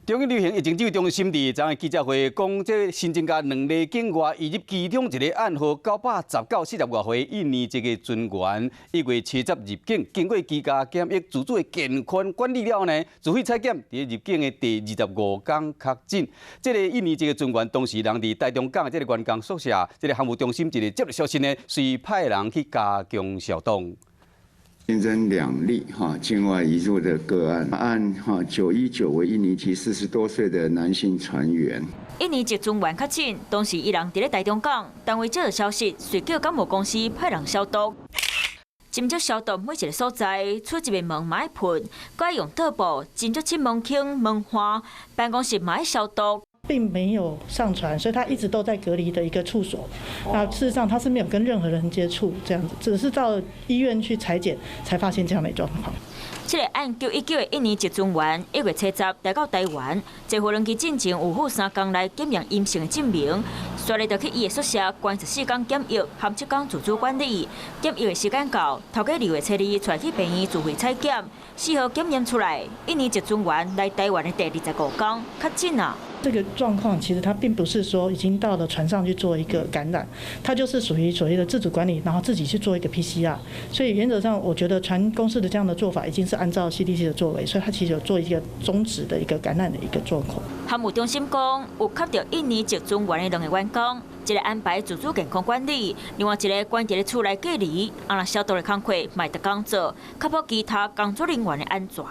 中央流行疫情指挥中心伫昨日记者会讲，这新增加2例境外移入机场一个暗号91940外岁印尼籍个船员，1月7日入境，经过居家检疫自主的健康管理了后呢，自费采检，伫入境的第25天确诊。这个印尼籍个船员当时人伫台中港这个员工宿舍，这个航务中心一个接到消息呢，随派人去加强消毒。 新增2例境外移入的个案，按919为印尼籍40多岁的男性船员。印尼籍船员确诊，当时伊人伫咧台中港，单位接到消息，随叫感冒公司派人消毒。斟酌消毒每一个所在，出入的门嘛要喷，改用桌布斟酌清门框、门花，办公室嘛要消毒。 并没有上船，所以他一直都在隔离的一个处所。那事实上他是没有跟任何人接触，这样子，只是到医院去采检才发现这样的状况。这个按919的印尼籍船员1月7日来到台湾，坐飞机进前有付3天来检验阴性的证明，随后就去伊的宿舍关14天检疫，含7天自主管理。检疫的时间到，头家2月7日带去病院自费采检，4号检验出来，印尼籍船员来台湾的第25天确诊啊。 这个状况其实它并不是说已经到了船上去做一个感染，它就是属于所谓的自主管理，然后自己去做一个 PCR。所以原则上，我觉得船公司的这样的做法已经是按照 CDC 的作为，所以它其实有做一个终止的一个感染的一个状况。航务中心讲，有确到印尼籍船员的2个员工，一个安排自主健康管理，另外一个关伫咧厝内隔离，啊，消毒的工作卖得工作，确保其他工作人员的安全。